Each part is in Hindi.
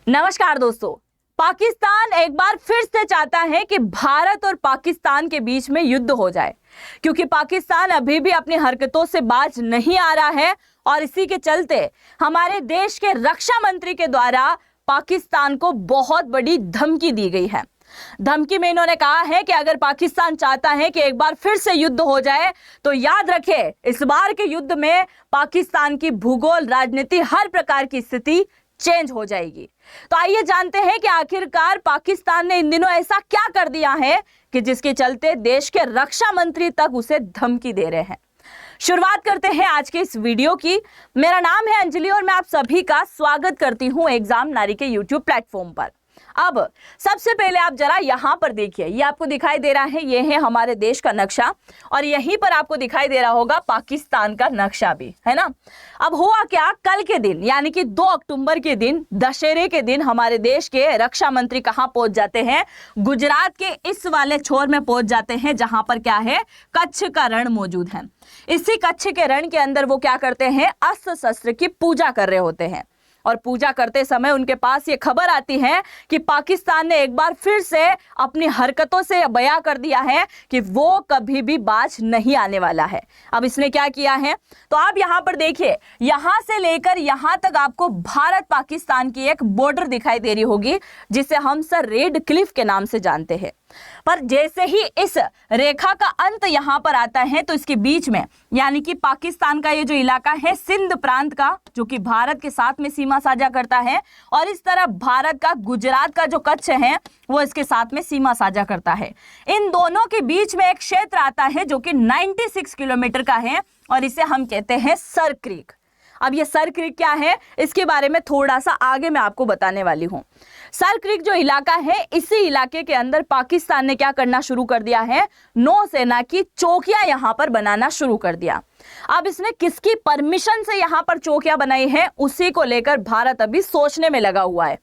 नमस्कार दोस्तों। पाकिस्तान एक बार फिर से चाहता है कि भारत और पाकिस्तान के बीच में युद्ध हो जाए, क्योंकि पाकिस्तान अभी भी अपनी हरकतों से बाज नहीं आ रहा है और इसी के चलते हमारे देश के रक्षा मंत्री के द्वारा पाकिस्तान को बहुत बड़ी धमकी दी गई है। धमकी में इन्होंने कहा है कि अगर पाकिस्तान चाहता है कि एक बार फिर से युद्ध हो जाए तो याद रखे, इस बार के युद्ध में पाकिस्तान की भूगोल, राजनीति, हर प्रकार की स्थिति चेंज हो जाएगी। तो आइए जानते हैं कि आखिरकार पाकिस्तान ने इन दिनों ऐसा क्या कर दिया है कि जिसके चलते देश के रक्षा मंत्री तक उसे धमकी दे रहे हैं। शुरुआत करते हैं आज के इस वीडियो की। मेरा नाम है अंजलि और मैं आप सभी का स्वागत करती हूं एग्जाम नारी के यूट्यूब प्लेटफॉर्म पर। अब सबसे पहले आप जरा यहां पर देखिए, ये आपको दिखाई दे रहा है, ये है हमारे देश का नक्शा और यहीं पर आपको दिखाई दे रहा होगा पाकिस्तान का नक्शा भी, है ना। अब हुआ क्या, कल के दिन यानी कि 2 अक्टूबर के दिन, दशहरे के दिन हमारे देश के रक्षा मंत्री कहां पहुंच जाते हैं? गुजरात के इस वाले छोर में पहुंच जाते हैं जहां पर क्या है, कच्छ का रण मौजूद है। इसी कच्छ के रण के अंदर वो क्या करते हैं, अस्त्र शस्त्र की पूजा कर रहे होते हैं और पूजा करते समय उनके पास ये खबर आती है कि पाकिस्तान ने एक बार फिर से अपनी हरकतों से बयां कर दिया है कि वो कभी भी बाज नहीं आने वाला है। अब इसने क्या किया है, तो आप यहां पर देखिए, यहां से लेकर यहां तक आपको भारत पाकिस्तान की एक बॉर्डर दिखाई दे रही होगी जिसे हम सर रेड क्लिफ के नाम से जानते हैं। पर जैसे ही इस रेखा का अंत यहां पर आता है तो इसके बीच में यानी कि पाकिस्तान का ये जो इलाका है सिंध प्रांत का, जो कि भारत के साथ में सीमा साझा करता है, और इस तरफ भारत का गुजरात का जो कच्छ है वो इसके साथ में सीमा साझा करता है। इन दोनों के बीच में एक क्षेत्र आता है जो कि 96 किलोमीटर का है और इसे हम कहते हैं सर क्रीक। अब ये सर क्रीक क्या है, इसके बारे में थोड़ा सा आगे मैं आपको बताने वाली हूं। सर क्रीक जो इलाका है, इसी इलाके के अंदर पाकिस्तान ने क्या करना शुरू कर दिया है, नौसेना की चौकियां यहां पर बनाना शुरू कर दिया। अब इसने किसकी परमिशन से यहां पर चौकियां बनाई है, उसी को लेकर भारत अभी सोचने में लगा हुआ है,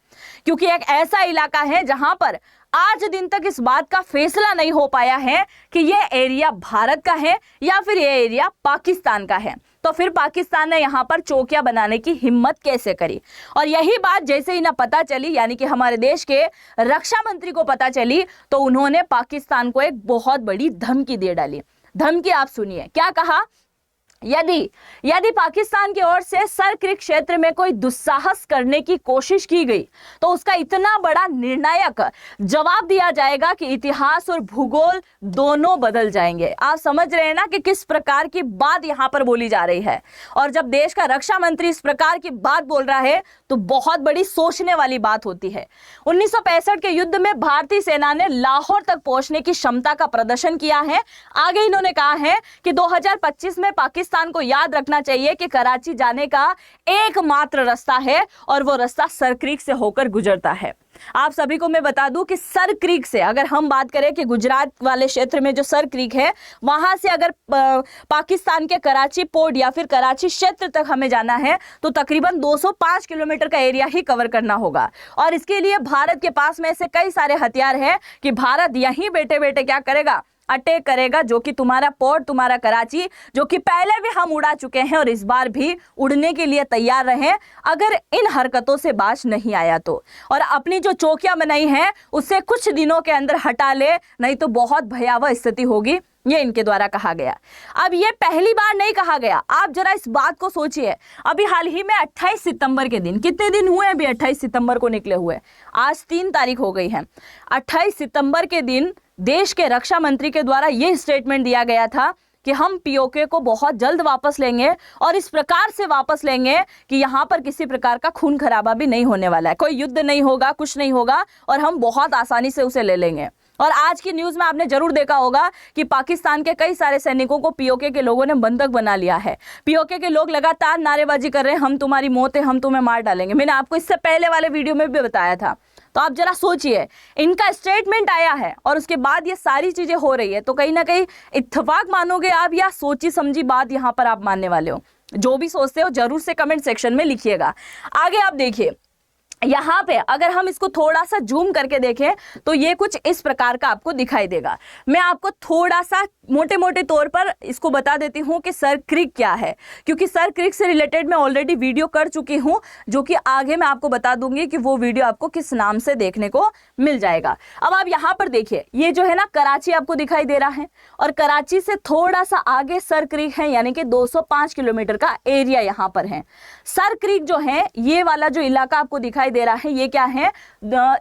क्योंकि एक ऐसा इलाका है जहां पर आज दिन तक इस बात का फैसला नहीं हो पाया है कि यह एरिया भारत का है या फिर यह एरिया पाकिस्तान का है। तो फिर पाकिस्तान ने यहां पर चौकियां बनाने की हिम्मत कैसे करी, और यही बात जैसे ही ना पता चली, यानी कि हमारे देश के रक्षा मंत्री को पता चली, तो उन्होंने पाकिस्तान को एक बहुत बड़ी धमकी दे डाली। धमकी आप सुनिए, क्या कहा, यदि पाकिस्तान की ओर से सर क्रीक क्षेत्र में कोई दुस्साहस करने की कोशिश की गई तो उसका इतना बड़ा निर्णायक जवाब दिया जाएगा कि इतिहास और भूगोल दोनों बदल जाएंगे। आप समझ रहे हैं ना कि किस प्रकार की बात यहां पर बोली जा रही है। और जब देश का रक्षा मंत्री इस प्रकार की बात बोल रहा है तो बहुत बड़ी सोचने वाली बात होती है। 1965 के युद्ध में भारतीय सेना ने लाहौर तक पहुंचने की क्षमता का प्रदर्शन किया है। आगे इन्होंने कहा है कि 2025 में पाकिस्तान को याद रखना चाहिए कि कराची जाने का एकमात्र रास्ता है और वो रास्ता सर क्रीक से होकर गुजरता है। आप सभी को मैं बता दूं कि सर क्रीक से, अगर हम बात करें कि गुजरात वाले क्षेत्र में जो सर क्रीक है, वहां से अगर पाकिस्तान के कराची पोर्ट या फिर कराची क्षेत्र तक हमें जाना है तो तकरीबन 205 किलोमीटर का एरिया ही कवर करना होगा। और इसके लिए भारत के पास में ऐसे कई सारे हथियार हैं कि भारत यहीं बैठे बैठे क्या करेगा, अटैक करेगा, जो कि तुम्हारा पोर्ट, तुम्हारा कराची, जो कि पहले भी हम उड़ा चुके हैं और इस बार भी उड़ने के लिए तैयार रहें अगर इन हरकतों से बाज नहीं आया तो। और अपनी जो चौकियां बनाई हैं उससे कुछ दिनों के अंदर हटा ले, नहीं तो बहुत भयावह स्थिति होगी, ये इनके द्वारा कहा गया। अब ये पहली बार नहीं कहा गया, आप जरा इस बात को सोचिए। अभी हाल ही में 28 सितंबर के दिन, कितने दिन हुए अभी 28 सितंबर को निकले हुए, आज 3 तारीख हो गई है। 28 सितंबर के दिन देश के रक्षा मंत्री के द्वारा यह स्टेटमेंट दिया गया था कि हम पीओके को बहुत जल्द वापस लेंगे और इस प्रकार से वापस लेंगे कि यहां पर किसी प्रकार का खून खराबा भी नहीं होने वाला है, कोई युद्ध नहीं होगा, कुछ नहीं होगा और हम बहुत आसानी से उसे ले लेंगे। और आज की न्यूज में आपने जरूर देखा होगा कि पाकिस्तान के कई सारे सैनिकों को पीओके के लोगों ने बंधक बना लिया है। पीओके के लोग लगातार नारेबाजी कर रहे हैं, हम तुम्हारी मौत है, हम तुम्हें मार डालेंगे। मैंने आपको इससे पहले वाले वीडियो में भी बताया था। तो आप जरा सोचिए, इनका स्टेटमेंट आया है और उसके बाद ये सारी चीजें हो रही है, तो कहीं ना कहीं इत्तेफाक मानोगे आप या सोची समझी बात यहां पर आप मानने वाले हो? जो भी सोचते हो जरूर से कमेंट सेक्शन में लिखिएगा। आगे आप देखिए, यहाँ पे अगर हम इसको थोड़ा सा जूम करके देखें तो ये कुछ इस प्रकार का आपको दिखाई देगा। मैं आपको थोड़ा सा मोटे मोटे तौर पर इसको बता देती हूँ कि सर क्रीक क्या है, क्योंकि सर क्रीक से रिलेटेड मैं ऑलरेडी वीडियो कर चुकी हूँ, जो कि आगे मैं आपको बता दूंगी कि वो वीडियो आपको किस नाम से देखने को मिल जाएगा। अब आप यहाँ पर देखिए, ये जो है ना कराची आपको दिखाई दे रहा है, और कराची से थोड़ा सा आगे सर क्रीक है, यानी कि 205 किलोमीटर का एरिया यहाँ पर है। सर क्रीक जो है, ये वाला जो इलाका आपको दिखाई दे रहा है, ये क्या है,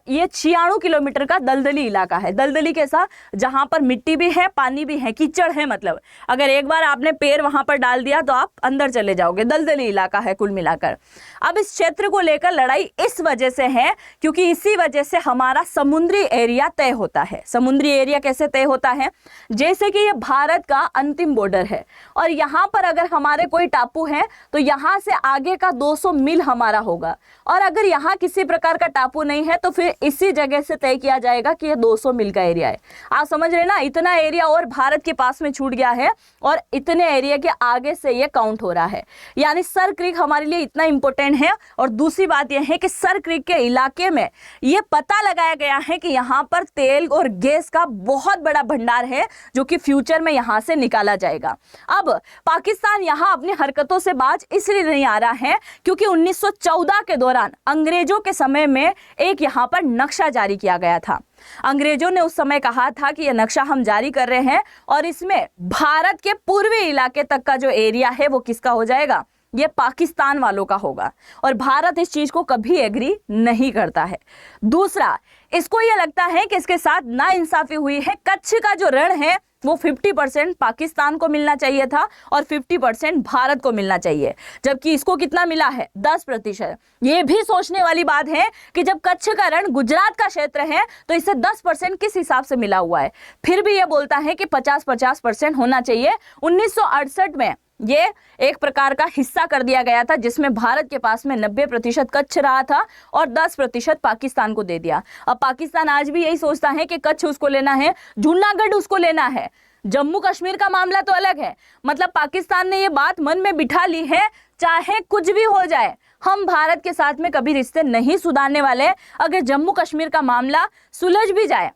ये 96 किलोमीटर का दलदली इलाका है। दलदली कैसा, जहां पर मिट्टी भी है, पानी भी है, कीचड़ है, मतलब अगर एक बार आपने पैर वहां पर डाल दिया तो आप अंदर चले जाओगे। दलदली इलाका है कुल मिलाकर। अब इस क्षेत्र को लेकर लड़ाई इस वजह से है क्योंकि इसी वजह से हमारा समुद्री एरिया तय होता है। समुद्री एरिया कैसे तय होता है, जैसे कि ये भारत का अंतिम बॉर्डर है, और यहां पर अगर हमारे कोई टापू है तो यहां से आगे का 200 मील हमारा होगा, और अगर यहाँ किसी प्रकार का टापू नहीं है तो फिर इसी जगह से तय किया जाएगा कि ये 200 मील का एरिया है। आप समझ रहे ना, इतना एरिया और भारत के पास में छूट गया है, और इतने एरिया के आगे से ये काउंट हो रहा है। यानी सर क्रीक हमारे लिए इतना इंपॉर्टेंट है। और दूसरी बात यह है कि सर क्रीक के इलाके में ये पता लगाया गया है कि यहाँ पर तेल और गैस का बहुत बड़ा भंडार है, जो कि फ्यूचर में यहाँ से निकाला जाएगा। अब पाकिस्तान यहाँ अपनी हरकतों से बाज इसलिए नहीं आ रहा है क्योंकि 1914 के दौरान अंग्रेजों के समय में एक यहाँ पर नक्शा जारी किया गया था। अंग्रेजों ने उस समय कहा था कि यह नक्शा हम जारी कर रहे हैं, और इसमें भारत के पूर्वी इलाके तक का जो एरिया है वो किसका हो जाएगा, ये पाकिस्तान वालों का होगा। और भारत इस चीज को कभी एग्री नहीं करता है। दूसरा, इसको यह लगता है कि इसके साथ नाइंसाफी हुई है। कच्छ का जो रण है वो 50% पाकिस्तान को मिलना चाहिए था और 50% भारत को मिलना चाहिए, जबकि इसको कितना मिला है, 10%। ये भी सोचने वाली बात है कि जब कच्छ का रण गुजरात का क्षेत्र है तो इसे 10% किस हिसाब से मिला हुआ है। फिर भी ये बोलता है कि 50-50% होना चाहिए। 1968 में ये एक प्रकार का हिस्सा कर दिया गया था, जिसमें भारत के पास में 90% कच्छ रहा था और 10% पाकिस्तान को दे दिया। अब पाकिस्तान आज भी यही सोचता है कि कच्छ उसको लेना है, जूनागढ़ उसको लेना है। जम्मू कश्मीर का मामला तो अलग है, मतलब पाकिस्तान ने ये बात मन में बिठा ली है, चाहे कुछ भी हो जाए हम भारत के साथ में कभी रिश्ते नहीं सुधारने वाले। अगर जम्मू कश्मीर का मामला सुलझ भी जाए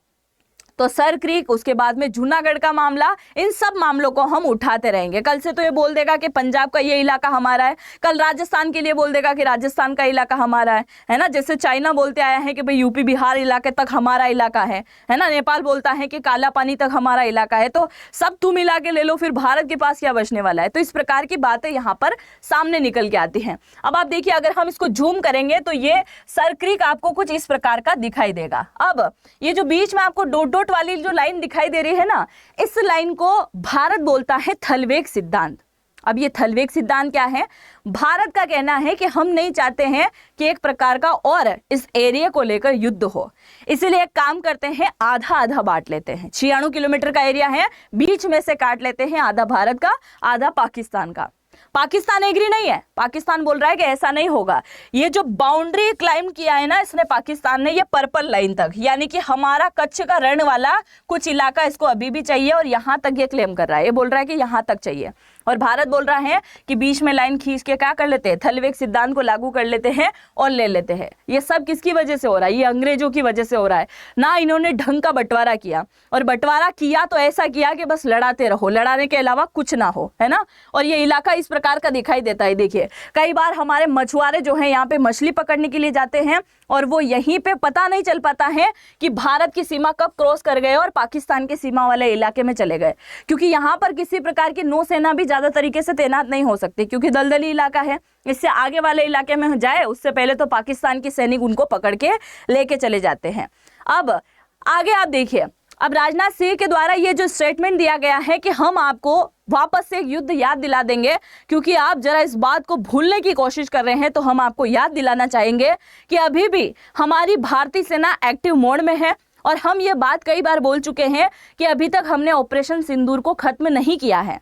तो सर क्रीक, उसके बाद में जूनागढ़ का मामला, इन सब मामलों को हम उठाते रहेंगे। कल से तो ये बोल देगा कि पंजाब का ये इलाका हमारा है, कल राजस्थान के लिए बोल देगा कि राजस्थान का इलाका हमारा है ना। जैसे चाइना बोलते आया है कि भाई यूपी बिहार इलाके तक हमारा इलाका है ना। नेपाल बोलता है कि काला पानी तक हमारा इलाका है। तो सब तुम मिला के ले लो, फिर भारत के पास क्या बचने वाला है। तो इस प्रकार की बातें यहाँ पर सामने निकल के आती हैं। अब आप देखिए, अगर हम इसको जूम करेंगे तो ये सर क्रीक आपको कुछ इस प्रकार का दिखाई देगा। अब ये जो बीच में आपको डॉट डॉट वाली जो लाइन दिखाई दे रही है ना, इस लाइन को भारत बोलता है थलवेग सिद्धांत। अब ये थलवेग सिद्धांत क्या है, भारत का कहना है कि हम नहीं चाहते हैं कि एक प्रकार का और इस एरिया को लेकर युद्ध हो, इसलिए एक काम करते हैं, आधा आधा बांट लेते हैं। 96 किलोमीटर का एरिया है, बीच में से काट लेते हैं, आधा भारत का आधा पाकिस्तान का। पाकिस्तान एग्री नहीं है, पाकिस्तान बोल रहा है कि ऐसा नहीं होगा। ये जो बाउंड्री क्लाइम किया है ना इसने पाकिस्तान ने, ये पर्पल लाइन तक, यानी कि हमारा कच्छ का रण वाला कुछ इलाका इसको अभी भी चाहिए, और यहां तक ये क्लेम कर रहा है। ये बोल रहा है कि यहां तक चाहिए, और भारत बोल रहा है कि बीच में लाइन खींच के क्या कर लेते हैं, थलवेग सिद्धांत को लागू कर लेते हैं और ले लेते हैं। ये सब किसकी वजह से हो रहा है, ये अंग्रेजों की वजह से हो रहा है ना। इन्होंने ढंग का बंटवारा किया, और बंटवारा किया तो ऐसा किया कि बस लड़ाते रहो, लड़ाने के अलावा कुछ ना हो, है ना। और ये इलाका इस प्रकार का दिखाई देता है। देखिए, कई बार हमारे मछुआरे जो हैं यहाँ पे मछली पकड़ने के लिए जाते हैं, और वो यहीं पे पता नहीं चल पाता है कि भारत की सीमा कब क्रॉस कर गए और पाकिस्तान की सीमा वाले इलाके में चले गए, क्योंकि यहाँ पर किसी प्रकार की नौसेना भी ज्यादा तरीके से तैनात नहीं हो सकती, क्योंकि दलदली इलाका है। इससे आगे वाले इलाके में जाए उससे पहले तो पाकिस्तान के सैनिक उनको पकड़ के लेके चले जाते हैं। अब आगे आप देखिए, अब राजनाथ सिंह के द्वारा ये जो स्टेटमेंट दिया गया है कि हम आपको वापस से एक युद्ध याद दिला देंगे, क्योंकि आप जरा इस बात को भूलने की कोशिश कर रहे हैं, तो हम आपको याद दिलाना चाहेंगे कि अभी भी हमारी भारतीय सेना एक्टिव मोड में है। और हम ये बात कई बार बोल चुके हैं कि अभी तक हमने ऑपरेशन सिंदूर को खत्म नहीं किया है।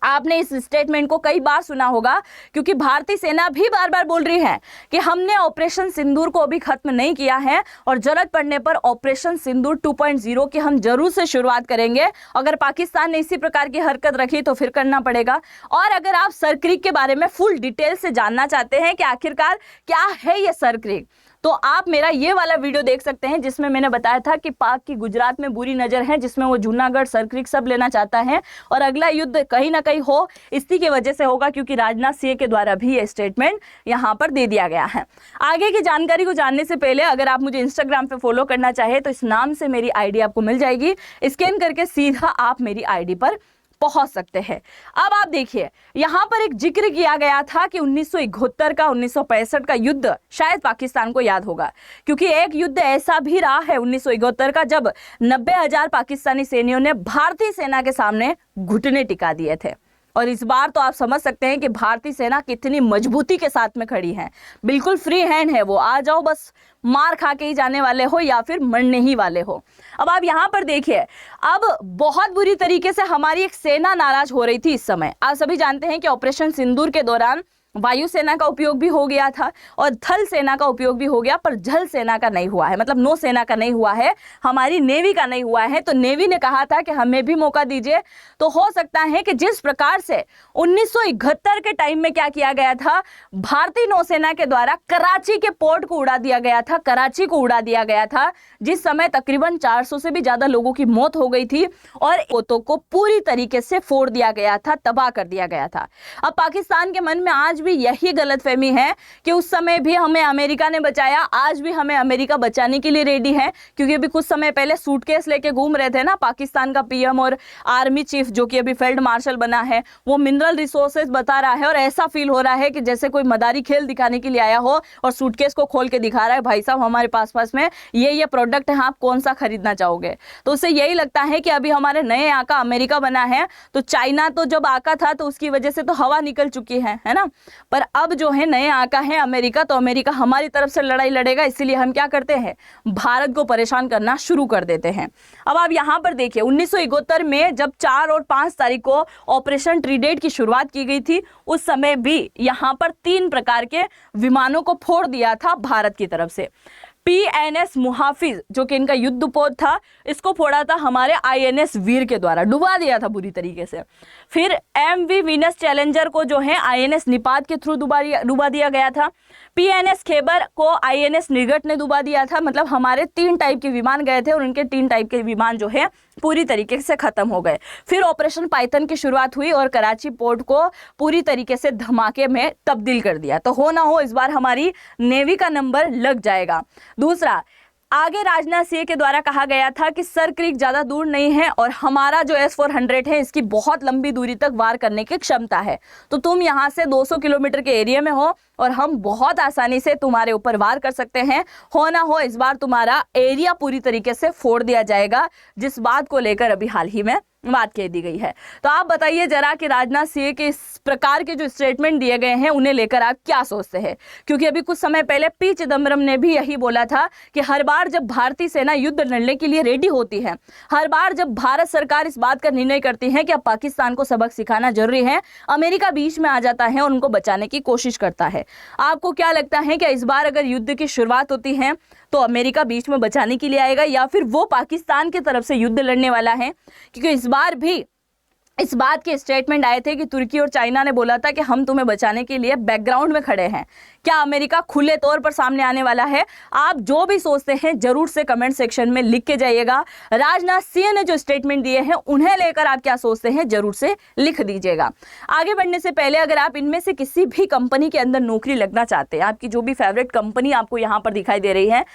आपने इस स्टेटमेंट को कई बार सुना होगा, क्योंकि भारतीय सेना भी बार बार बोल रही है कि हमने ऑपरेशन सिंदूर को अभी खत्म नहीं किया है, और जरूरत पड़ने पर ऑपरेशन सिंदूर 2.0 की हम जरूर से शुरुआत करेंगे। अगर पाकिस्तान ने इसी प्रकार की हरकत रखी तो फिर करना पड़ेगा। और अगर आप सर क्रीक के बारे में फुल डिटेल से जानना चाहते हैं कि आखिरकार क्या है ये सर क्रीक, तो आप मेरा ये वाला वीडियो देख सकते हैं जिसमें मैंने बताया था कि पाक की गुजरात में बुरी नजर है, जिसमें वो जूनागढ़, सरक्रिक सब लेना चाहता है और अगला युद्ध कहीं ना कहीं हो इसी की वजह से होगा, क्योंकि राजनाथ सिंह के द्वारा भी ये स्टेटमेंट यहाँ पर दे दिया गया है। आगे की जानकारी को जानने से पहले अगर आप मुझे इंस्टाग्राम पे फॉलो करना चाहे तो इस नाम से मेरी आईडी आपको मिल जाएगी, स्कैन करके सीधा आप मेरी आईडी पर पहुंच सकते हैं। अब आप देखिए यहां पर एक जिक्र किया गया था कि 1971 का 1965 का युद्ध शायद पाकिस्तान को याद होगा, क्योंकि एक युद्ध ऐसा भी रहा है 1971 का जब 90,000 पाकिस्तानी सैनिकों ने भारतीय सेना के सामने घुटने टिका दिए थे। और इस बार तो आप समझ सकते हैं कि भारतीय सेना कितनी मजबूती के साथ में खड़ी है, बिल्कुल फ्री हैंड है वो, आ जाओ बस मार खा के ही जाने वाले हो या फिर मरने ही वाले हो। अब आप यहाँ पर देखिए, अब बहुत बुरी तरीके से हमारी एक सेना नाराज हो रही थी इस समय। आप सभी जानते हैं कि ऑपरेशन सिंदूर के दौरान वायुसेना का उपयोग भी हो गया था और थल सेना का उपयोग भी हो गया, पर जल सेना का नहीं हुआ है, मतलब नौ सेना का नहीं हुआ है, हमारी नेवी का नहीं हुआ है। तो नेवी ने कहा था कि हमें भी मौका दीजिए। तो हो सकता है कि जिस प्रकार से 1971 के टाइम में क्या किया गया था, भारतीय नौसेना के द्वारा कराची के पोर्ट को उड़ा दिया गया था, कराची को उड़ा दिया गया था, जिस समय तकरीबन 400 से भी ज्यादा लोगों की मौत हो गई थी और पोतों को पूरी तरीके से फोड़ दिया गया था, तबाह कर दिया गया था। अब पाकिस्तान के मन में आज भी यही गलतफहमी है कि उस समय भी हमें अमेरिका ने बचाया, आज भी हमें अमेरिका बचाने के लिए रेडी है, क्योंकि अभी कुछ समय पहले सूटकेस लेके घूम रहे थे ना पाकिस्तान का पीएम और आर्मी चीफ, जो कि अभी फील्ड मार्शल बना है, वो मिनरल रिसोर्सेज बता रहा है और ऐसा फील हो रहा है कि जैसे कोई मदारी खेल दिखाने के लिए आया हो और सूटकेस को खोल के दिखा रहा है, भाई साहब हमारे पास में ये प्रोडक्ट है, आप कौन सा खरीदना चाहोगे। तो उससे यही लगता है कि अभी हमारे नए आका अमेरिका बना है, तो चाइना तो जब आका था तो उसकी वजह से तो हवा निकल चुकी है ना, पर अब जो है नए आका है अमेरिका, तो अमेरिका हमारी तरफ से लड़ाई लड़ेगा, इसीलिए हम क्या करते हैं, भारत को परेशान करना शुरू कर देते हैं। अब आप यहां पर देखिए 1971 में जब 4 और 5 तारीख को ऑपरेशन ट्रिडेंट की शुरुआत की गई थी, उस समय भी यहां पर 3 प्रकार के विमानों को फोड़ दिया था भारत की तरफ से। PNS मुहाफिज जो कि इनका युद्धपोत था, इसको फोड़ा था हमारे INS वीर के द्वारा, डुबा दिया था बुरी तरीके से। फिर MV वीनस चैलेंजर को जो है INS निपात के थ्रू डुबा दिया गया था। PNS खैबर को INS निगट ने डुबा दिया था। मतलब हमारे 3 टाइप के विमान गए थे और उनके 3 टाइप के विमान जो है पूरी तरीके से खत्म हो गए। फिर ऑपरेशन पाइथन की शुरुआत हुई और कराची पोर्ट को पूरी तरीके से धमाके में तब्दील कर दिया। तो हो ना हो इस बार हमारी नेवी का नंबर लग जाएगा। दूसरा, आगे राजनाथ सिंह के द्वारा कहा गया था कि सरक्रिक ज्यादा दूर नहीं है और हमारा जो S-400 है इसकी बहुत लंबी दूरी तक वार करने की क्षमता है, तो तुम यहां से 200 किलोमीटर के एरिया में हो और हम बहुत आसानी से तुम्हारे ऊपर वार कर सकते हैं। हो ना हो इस बार तुम्हारा एरिया पूरी तरीके से फोड़ दिया जाएगा, जिस बात को लेकर अभी हाल ही में बात कह दी गई है। तो आप बताइए जरा कि राजनाथ सिंह के इस प्रकार के जो स्टेटमेंट दिए गए हैं उन्हें लेकर आप क्या सोचते हैं, क्योंकि अभी कुछ समय पहले पी चिदम्बरम ने भी यही बोला था कि हर बार जब भारतीय सेना युद्ध लड़ने के लिए रेडी होती है, हर बार जब भारत सरकार इस बात का निर्णय करती है कि अब पाकिस्तान को सबक सिखाना जरूरी है, अमेरिका बीच में आ जाता है और उनको बचाने की कोशिश करता है। आपको क्या लगता है कि इस बार अगर युद्ध की शुरुआत होती है तो अमेरिका बीच में बचाने के लिए आएगा या फिर वो पाकिस्तान की तरफ से युद्ध लड़ने वाला है? क्योंकि इस बार भी इस बात के स्टेटमेंट आए थे कि तुर्की और चाइना ने बोला था कि हम तुम्हें बचाने के लिए बैकग्राउंड में खड़े हैं। क्या अमेरिका खुले तौर पर सामने आने वाला है? आप जो भी सोचते हैं जरूर से कमेंट सेक्शन में लिख के जाइएगा। राजनाथ सिंह ने जो स्टेटमेंट दिए हैं उन्हें लेकर आप क्या सोचते हैं जरूर से लिख दीजिएगा। आगे बढ़ने से पहले अगर आप इनमें से किसी भी कंपनी के अंदर नौकरी लगना चाहते हैं, आपकी जो भी फेवरेट कंपनी आपको यहाँ पर दिखाई दे रही है,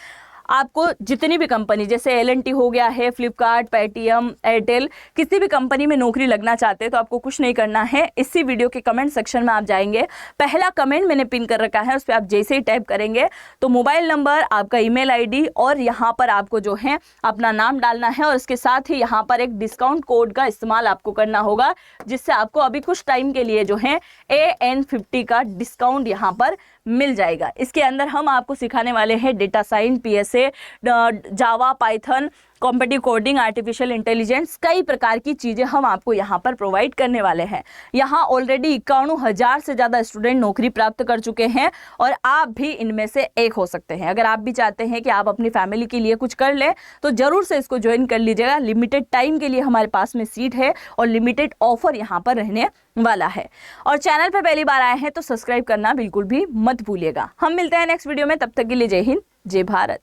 आपको जितनी भी कंपनी जैसे L&T हो गया है, फ्लिपकार्ट, पेटीएम, एयरटेल, किसी भी कंपनी में नौकरी लगना चाहते हैं तो आपको कुछ नहीं करना है। इसी वीडियो के कमेंट सेक्शन में आप जाएंगे, पहला कमेंट मैंने पिन कर रखा है, उस पर आप जैसे ही टाइप करेंगे तो मोबाइल नंबर, आपका ईमेल आईडी और यहाँ पर आपको जो है अपना नाम डालना है और इसके साथ ही यहाँ पर एक डिस्काउंट कोड का इस्तेमाल आपको करना होगा, जिससे आपको अभी कुछ टाइम के लिए जो है AN50 का डिस्काउंट यहाँ पर मिल जाएगा। इसके अंदर हम आपको सिखाने वाले हैं data science, PSA, Java, Python, competitive coding, artificial intelligence, कई प्रकार की चीज़ें हम आपको यहाँ पर प्रोवाइड करने वाले हैं। यहाँ ऑलरेडी 51,000 से ज़्यादा स्टूडेंट नौकरी प्राप्त कर चुके हैं और आप भी इनमें से एक हो सकते हैं। अगर आप भी चाहते हैं कि आप अपनी फैमिली के लिए कुछ कर लें तो ज़रूर से इसको ज्वाइन कर लीजिएगा। लिमिटेड टाइम के लिए हमारे पास में सीट है और लिमिटेड ऑफर यहाँ पर रहने वाला है। और चैनल पर पहली बार आए हैं तो सब्सक्राइब करना बिल्कुल भी मत भूलिएगा। हम मिलते हैं नेक्स्ट वीडियो में, तब तक के लिए जय हिंद, जय भारत।